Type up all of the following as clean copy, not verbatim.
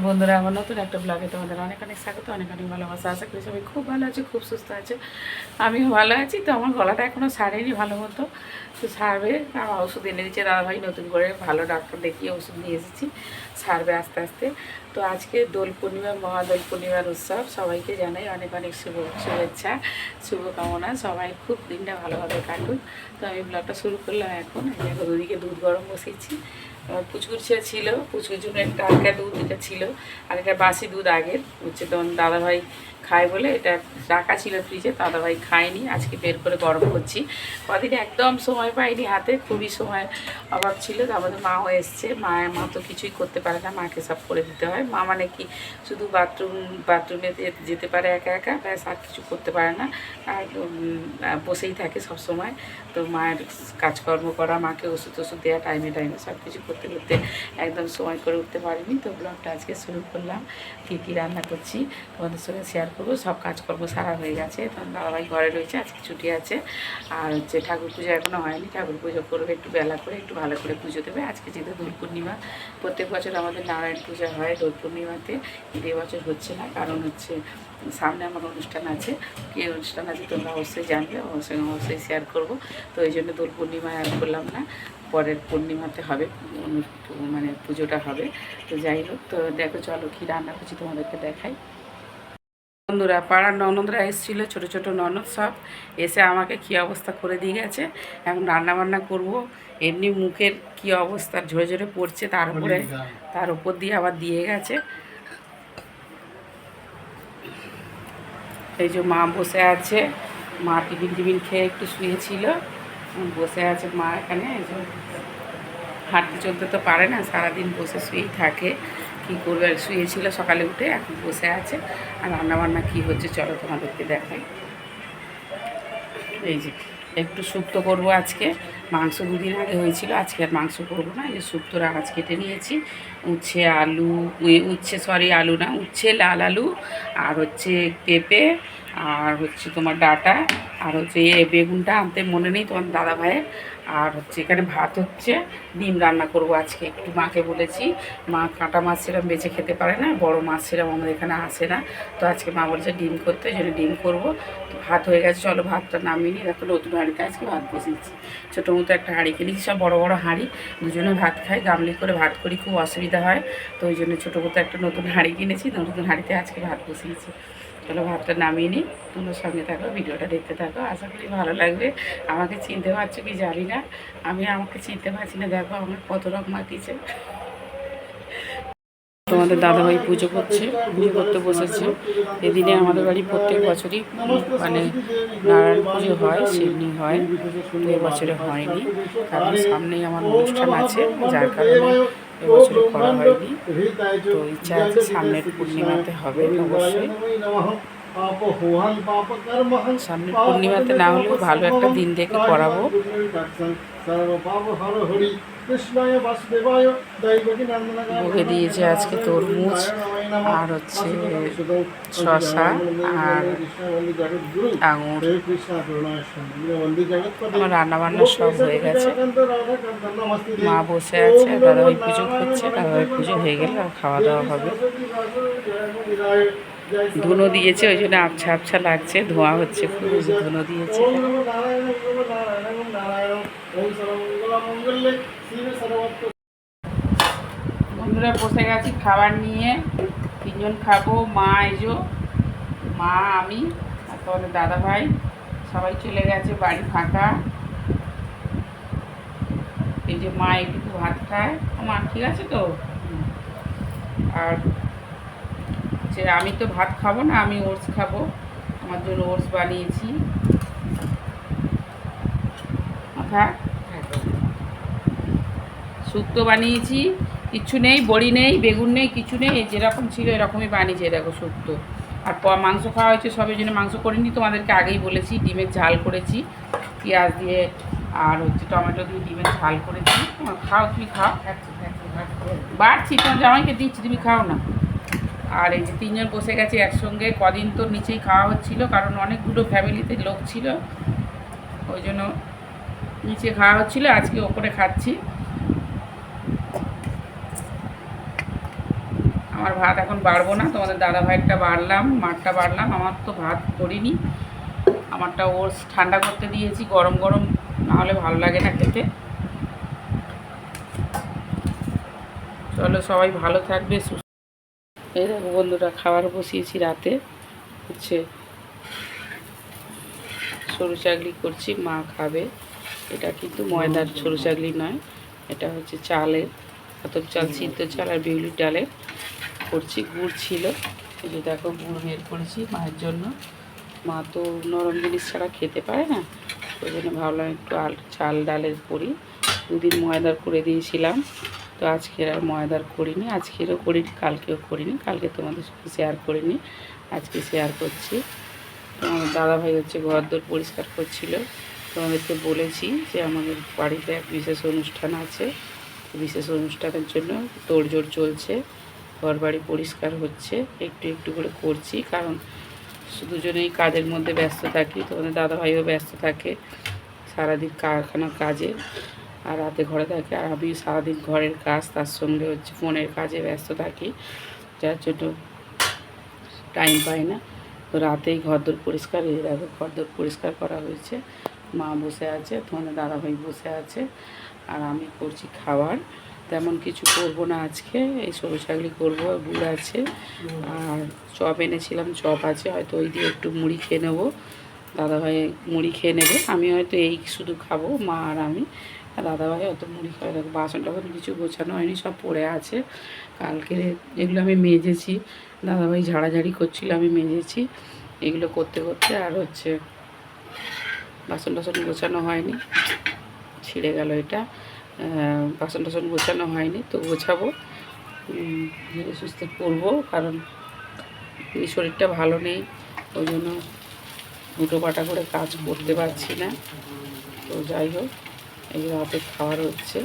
বন্ধুরা, আমার নতুন একটা ব্লগে তোমাদের অনেক অনেক স্বাগত, অনেক অনেক ভালোবাসা। আশা করি সবাই খুব ভালো আছে, খুব সুস্থ আছে। আমিও ভালো আছি। তো আমার গলাটা এখনও সারেনি ভালো মতো, তো সারবে। আমার ওষুধ এনে দিচ্ছে দাদাভাই, নতুন করে ভালো ডাক্তার দেখিয়ে ওষুধ নিয়ে এসেছি, সারবে আস্তে আস্তে। তো আজকে দোল পূর্ণিমা, মহাদোল পূর্ণিমার উৎসব। সবাইকে জানাই অনেক অনেক শুভেচ্ছা, শুভকামনা। সবাই খুব দিনটা ভালোভাবে কাটুক। তো আমি ব্লগটা শুরু করলাম এখন। দুদিকে দুধ গরম বসিয়েছি। পুচকুরছে ছিল, পুচকুর জন্য একটা হালকা দুধ, এটা ছিল আর এটা বাসি দুধ আগের হচ্ছে। তখন দাদাভাই খায় বলে এটা রাখা ছিল ফ্রিজে, দাদাভাই খায়নি, আজকে বের করে গরম করছি। কদিন একদম সময় পাইনি হাতে, খুবই সময় অভাব ছিল। আমাদের মাও এসছে, মা তো কিছুই করতে পারে না, মাকে সব করে দিতে হয়। মা মানে কি শুধু বাথরুমে যেতে পারে একা একা, ব্যাস, আর কিছু করতে পারে না, আর বসেই থাকে সব সময়। তো মায়ের কাজকর্ম করা, মাকে ওষুধ দেওয়া টাইমে টাইমে সব কিছু করতে করতে একদম সময় করে উঠতে পারিনি। তো ব্লগটা আজকে শুরু করলাম। কী কী রান্না করছি তোমাদের সঙ্গে শেয়ার করবো। সব কাজকর্ম সারা হয়ে গেছে, তখন দাদাভাই ঘরে রয়েছে, আজকে ছুটি আছে। আর হচ্ছে ঠাকুর পুজো এখনও হয়নি, ঠাকুর পুজো করবে একটু বেলা করে, একটু ভালো করে পুজো দেবে। আজকে যেহেতু দোল পূর্ণিমা, প্রত্যেক বছর আমাদের নারায়ণ পূজা হয় দোল পূর্ণিমাতে, কিন্তু এবছর হচ্ছে না, কারণ হচ্ছে সামনে আমার অনুষ্ঠান আছে। কী অনুষ্ঠান আছে তোমরা অবশ্যই জানবে, অবশ্যই শেয়ার করবো। তো এই জন্য দোল পূর্ণিমায় আর করলাম না, পরের পূর্ণিমাতে হবে, মানে পুজোটা হবে। তো যাই হোক, তো দেখো চলো কী রান্না করছি তোমাদেরকে দেখাই। বন্ধুরা, পাড়ার ননদরা এসেছিলো, ছোটো ছোটো ননদ সব এসে আমাকে কী অবস্থা করে দিয়ে গেছে। এখন রান্নাবান্না করব। এমনি মুখের কী অবস্থা, ঝরে ঝরে পড়ছে, তার উপর দিয়ে আবার দিয়ে গেছে। এই যে মা বসে আছে, মা টিফিন খেয়ে একটু শুয়েছিল, বসে আছে মা এখানে। এই যে হাঁটতে চলতে তো পারে না, সারাদিন বসে শুয়েই থাকে, কী করবে, আর শুয়েছিল সকালে উঠে, এখন বসে আছে। আর রান্নাবান্না কী হচ্ছে চলো তোমাদেরকে দেখাই। এই যে একটু শুক্তো করবো আজকে, মাংস দুদিন আগে হয়েছিল, আজকে আর মাংস করবো না। এই যে শুক্তোর আঁচ কেটে নিয়েছি, উচ্ছে আলু না, উচ্ছে, লাল আলু, আর হচ্ছে পেঁপে, আর হচ্ছে তোমার ডাঁটা, আর হচ্ছে বেগুনটা আনতে মনে নেই তোমার দাদা ভাইয়ের। আর হচ্ছে এখানে ভাত হচ্ছে, ডিম রান্না করব আজকে। একটু মাকে বলেছি, মা কাঁটা মাছ সেরকম বেছে খেতে পারে না, বড় মাছ সেরকম আমাদের এখানে আসে না। তো আজকে মা বলছে ডিম করতে, ওই জন্য ডিম করবো। ভাত হয়ে গেছে, চলো ভাতটা নামিয়ে নিই। দেখো নতুন হাঁড়িতে আজকে ভাত বসিয়েছি, ছোটো মতো একটা হাঁড়ি কিনেছি, সব বড় বড় হাঁড়ি, দুজনে ভাত খাই, গামলি করে ভাত করি, খুব অসুবিধা হয়। তো ওই জন্য ছোটো মতো একটা নতুন হাঁড়ি কিনেছি, নতুন হাঁড়িতে আজকে ভাত বসিয়েছি। চলো ভাতটা নামিয়ে নিই, তোমার সঙ্গে থাকো, ভিডিওটা দেখতে থাকো, আশা করি ভালো লাগবে। আমাকে চিনতে পারছো কি জানি না, আমাকে চিনতে পারছি না। দেখো আমার কত রকম আঁকিছে। তোমাদের দাদাভাই পুজো করতে বসেছে। এদিনে আমাদের বাড়ি প্রত্যেক বছরই মানে নারায়ণ পুজো হয়, সেমনি হয়, তো এবছরে হয়নি, কারণ সামনেই আমার অনুষ্ঠান আছে, যার কারণে এবছরে করা হয়নি। তো ইচ্ছা আছে সামনের পূর্ণিমাতে হবে অবশ্যই। সামনের পূর্ণিমাতে না হলেও ভালো একটা দিন দেখে করাবো। ভোগে দিয়েছে আজকে তরমুজ, আর হচ্ছে শশা, আর আঙুর। আমার রান্নাবান্না সব হয়ে গেছে, মা বসে আছে, দাদাভাই পুজো করছে, দাদাভাই পুজো হয়ে গেলে আর খাওয়া দাওয়া হবে। ধুনো দিয়েছে, ওই জন্য আবছা আবছা লাগছে, ধোঁয়া হচ্ছে খুব, ধুনো দিয়েছে। বন্ধুরা বসে গেছি খাবার নিয়ে, তিনজন খাবো, মা এজো, মা, আমি আর তোমাদের দাদা ভাই, সবাই চলে গেছে, বাড়ি ফাঁকা। এই যে মা একটু ভাত খায়, মা ঠিক আছে তো। আর যে আমি তো ভাত খাবো না, আমি ওটস খাবো, আমার জন্য ওটস বানিয়েছি। মাথা শুক্তো বানিয়েছি, কিচ্ছু নেই, বড়ি নেই, বেগুন নেই, কিছু নেই, যেরকম ছিল এরকমই বানিয়েছি। দেখো শুক্তো, আর মাংস খাওয়া হয়েছে সবের জন্য, মাংস করিনি, তোমাদেরকে আগেই বলেছি। ডিমের ঝাল করেছি পেঁয়াজ দিয়ে, আর হচ্ছে টমেটো দিয়ে ডিমের ঝাল করেছি। খাও, তুমি খাও, বাড়ছি, তোমার জামাইকে দিচ্ছি, তুমি খাও না। আর এই যে তিনজন বসে গেছে একসঙ্গে, কদিন তো নিচেই খাওয়া হচ্ছিলো, কারণ অনেকগুলো ফ্যামিলিতে লোক ছিল, ওই জন্য নিচে খাওয়া হচ্ছিলো, আজকে ওপরে খাচ্ছি। আমার ভাত এখন বাড়বো না, তোমাদের দাদা ভাইয়েরটা বাড়লাম, মারটা বাড়লাম, আমার তো ভাত করিনি। আমারটা ওর ঠান্ডা করতে দিয়েছি, গরম গরম না হলে ভালো লাগে না খেতে। চলো সবাই ভালো থাকবে। এই দেখো বন্ধুরা, খাবার বসিয়েছি রাতে, হচ্ছে সরু চাগলি করছি, মা খাবে। এটা কিন্তু ময়দার সরু চাগলি নয়, এটা হচ্ছে চালের, আতপ চাল, সিদ্ধ চাল আর বিউলির ডালের করছি। গুড় ছিল, এই যে দেখো গুড় বের করেছি মায়ের জন্য। মা তো নরম জিনিস ছাড়া খেতে পারে না, ওই জন্য ভাবলাম একটু চাল ডালের করি। দুদিন ময়দার করে দিয়েছিলাম, তো আজকের আর ময়দার করিনি, আজকেরও করিনি, কালকেও করিনি। কালকে তোমাদের সাথে শেয়ার করিনি, আজকে শেয়ার করছি। তো আমার দাদাভাই হচ্ছে ঘরদোর পরিষ্কার করছিল। তোমাদেরকে বলেছি যে আমাদের বাড়িতে এক বিশেষ অনুষ্ঠান আছে, বিশেষ অনুষ্ঠানের জন্য তোড়জোড় চলছে, ঘর বাড়ি পরিষ্কার হচ্ছে, একটু একটু করে করছি, কারণ দুজনেই কাজের মধ্যে ব্যস্ত থাকি। তোমাদের দাদাভাইও ব্যস্ত থাকে সারাদিন কারখানার কাজে, আর রাতে ঘরে থাকে, আর আমি সারাদিন ঘরের কাজ, তার সঙ্গে হচ্ছে ফোনের কাজে ব্যস্ত থাকি, যার জন্য টাইম পাই না। তো রাতেই ঘরদোর পরিষ্কার, এই দেখো ঘরদোর পরিষ্কার করা হয়েছে, মা বসে আছে, তোমাদের দাদাভাই বসে আছে, আর আমি করছি খাবার। তেমন কিছু করব না আজকে, এই সরু চাগলি করবো, গুড় আছে, আর চপ এনেছিলাম, চপ আছে, হয়তো ওই দিয়ে একটু মুড়ি খেয়ে নেবো। দাদাভাই মুড়ি খেয়ে নেবে, আমি হয়তো এই শুধু খাবো, মা আর আমি। আর দাদাভাই হয়তো মুড়ি খাবে। দেখো বাসন টাসন কিছু গোছানো হয়নি, সব পড়ে আছে। কালকে এগুলো আমি মেজেছি, দাদাভাই ঝাড়াঝাড়ি করছিল, আমি মেজেছি। এগুলো করতে করতে আর হচ্ছে বাসন টাসন গোছানো হয়নি, ছিঁড়ে গেল এটা। বাসন টাসন গোছানো হয়নি, তো গোছাবো, ধীরে সুস্থে করবো, কারণ শরীরটা ভালো নেই, ওই জন্য দুটো পাটা করে কাজ করতে পারছি না। তো যাই হোক, এই রাতে খাওয়ার হচ্ছে,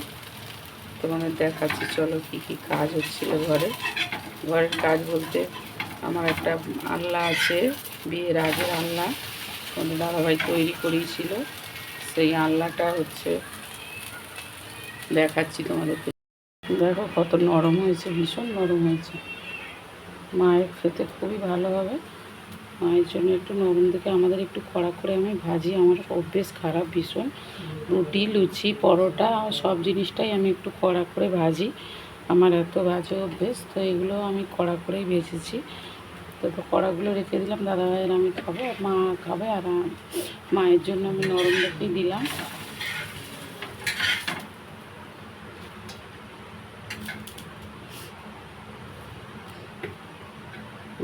তোমাদের দেখাচ্ছি। চলো কী কী কাজ হচ্ছিলো ঘরের কাজ বলতে, আমার একটা আলনা আছে, বিয়ের আগের আলনা, তোমাদের দাদাভাই তৈরি করিয়েছিল, সেই আলনাটা হচ্ছে দেখাচ্ছি তোমাদেরকে। দেখো কত নরম হয়েছে, ভীষণ নরম হয়েছে, মায়ের খেতে খুবই ভালো হবে। মায়ের জন্য একটু নরম দেখে আমাদের একটু কড়া করে আমি ভাজি, আমার অভ্যেস খারাপ ভীষণ, রুটি লুচি পরোটা সব জিনিসটাই আমি একটু কড়া করে ভাজি, আমার এত বাজে অভ্যেস। তো এগুলো আমি কড়া করেই ভেজেছি, তো কড়াগুলো রেখে দিলাম, দাদাভাইয়ের আমি খাবো, আর মা খাবে, আর মায়ের জন্য আমি নরম রেখেই দিলাম।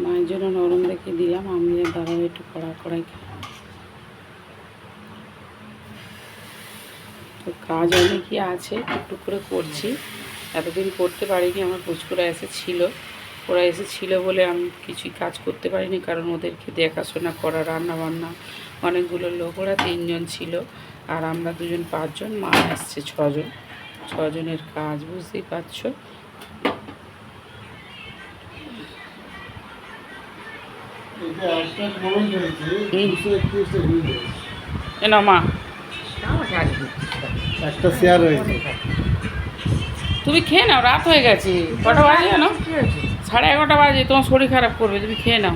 মায়ের জন্য নরম রেখে দিলাম, আমি দাদাভাই একটু কড়া কড়াই খাই। তো কাজ অনেকই আছে, টুকটুক করে করছি, এতদিন করতে পারিনি, আমার পুচকুরা এসেছিলো, ওরা এসেছিলো বলে আমি কিছুই কাজ করতে পারিনি, কারণ ওদেরকে দেখাশোনা করা, রান্না বান্না, অনেকগুলো লোক, ওরা 3 জন ছিল, আর আমরা 2 জন 5 জন, মা আসছে 6 জন, 6 জনের কাজ বুঝতেই পারছো। না মা একটা শেয়ার হয়েছে, তুমি খেয়ে নাও, রাত হয়ে গেছে, কটা বাজে জানো? 11:30 বাজে, তোমার শরীর খারাপ করবে, তুমি খেয়ে নাও।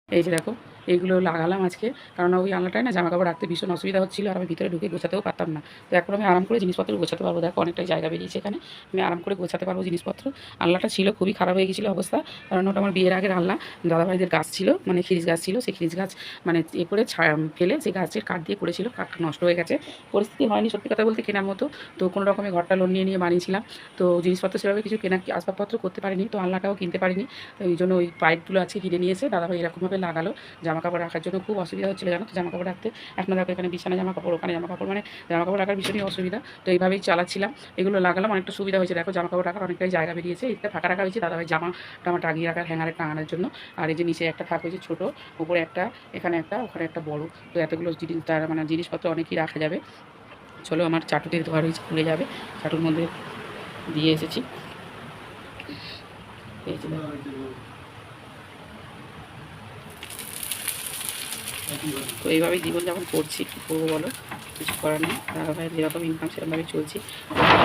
এই যে দেখো এইগুলো লাগালাম আজকে, কারণ ওই আলনাটায় না জামা কাপড় রাখতে ভীষণ অসুবিধা হচ্ছিলো, আর আমি ভিতরে ঢুকে গোছাতেও পারতাম না। তো এখন আমি আরাম করে জিনিসপত্র গোছাতে পারবো, দেখো অনেকটাই জায়গা বেরিয়েছে এখানে, আমি আরাম করে গোছাতে পারবো জিনিসপত্র। আলনাটা ছিল খুবই খারাপ হয়ে গেছিলো অবস্থা, কারণ ওটা আমার বিয়ের আগের আলনা, দাদাভাইদের গাছ ছিল, মানে খিরিজ গাছ ছিল, সেই খিরিজ গাছ মানে এ করে ফেলে সেই গাছের কাঠ দিয়ে করেছিল, কাঠটা নষ্ট হয়ে গেছে, পরিস্থিতি হয়নি সত্যি কথা বলতে কেনার মতো। তো কোনো রকমের ঘরটা লোন নিয়ে বানিয়েছিলাম, তো জিনিসপত্র সেভাবে কিছু কেনা আসবাবপত্র করতে পারিনি, তো আলনাটাও কিনতে পারিনি। এই জন্য ওই পাইপগুলো আজকে কিনে নিয়েছে দাদাভাই, এরকমভাবে লাগালো, জামা কাপড় রাখার জন্য খুব অসুবিধা হচ্ছিলো জানো তো, জামা কাপড় রাখতে। এখন দেখো এখানে বিছানা জামা কাপড়, ওখানে জামা কাপড়, মানে জামা কাপড় রাখার ভীষণই অসুবিধা। তো এইভাবেই চালাচ্ছিলাম, এগুলো লাগালাম, অনেকটা সুবিধা হয়েছে, দেখো জামা কাপড় রাখার অনেকটাই জায়গা বেরিয়েছে, এটা ফাঁকা রাখা হয়েছে দাদাভাই জামা টামা টাঙিয়ে রাখার, হ্যাঙ্গারে টাঙানোর জন্য। আর এই যে নিচে একটা থাক হয়েছে ছোটো, উপরে একটা, এখানে একটা, ওখানে একটা বড়, তো এতগুলো জিনিস তার মানে জিনিসপত্র অনেকই রাখা যাবে। চলো আমার চাটুটির ধোয়া হয়েছে, খুলে যাবে, চাটুর মধ্যে দিয়ে এসেছি, এই যে তো এইভাবেই জীবনযাপন করছি, কী করবো বলো, কিছু করার নেই। দাদাভাইয়ের যেরকম ইনকাম সেরকমভাবেই চলছি।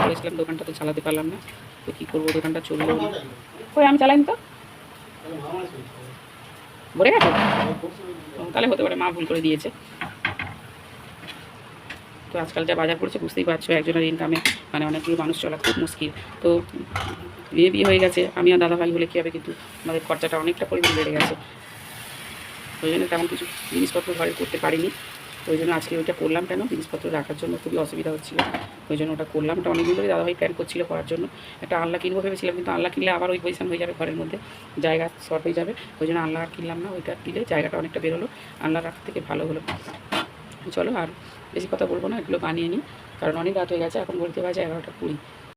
বলেছিলাম দোকানটা তো চালাতে পারলাম না, তো কী করবো, দোকানটা চললো না, কই আমি চালাইনি তো, ভরে গেছে। তাহলে হতে পারে মা ভুল করে দিয়েছে। তো আজকাল যা বাজার পড়ছে বুঝতেই পারছো, একজনের ইনকামে মানে অনেকগুলো মানুষ চলা খুব মুশকিল। তো বিয়ে হয়ে গেছে, আমি আর দাদাভাই হলে কী হবে, কিন্তু আমাদের খরচাটা অনেকটা পরিমাণ বেড়ে গেছে। ওই জন্য তেমন কিছু জিনিসপত্র ঘরে করতে পারিনি। ওই জন্য আজকে ওইটা করলাম। কেন, জিনিসপত্র রাখার জন্য খুবই অসুবিধা হচ্ছিলো, ওই জন্য ওটা করলাম। ওটা অনেকদিন ধরে দাদাভাই প্ল্যান করছিল করার জন্য। একটা আনলা কিনবো ভেবেছিলাম, কিন্তু আনলা কিনলে আবার ওই পজিশন হয়ে যাবে, ঘরের মধ্যে জায়গা শর্ট হয়ে যাবে। ওই জন্য আনলা আর কিনলাম না, ওইটা দিলে জায়গাটা অনেকটা বেরোলো, আনলা রাখার থেকে ভালো হলো। চলো আর বেশি কথা বলবো না, এগুলো বানিয়ে নিই, কারণ অনেক রাত হয়ে গেছে, এখন বলতে বাজে 11টা 20।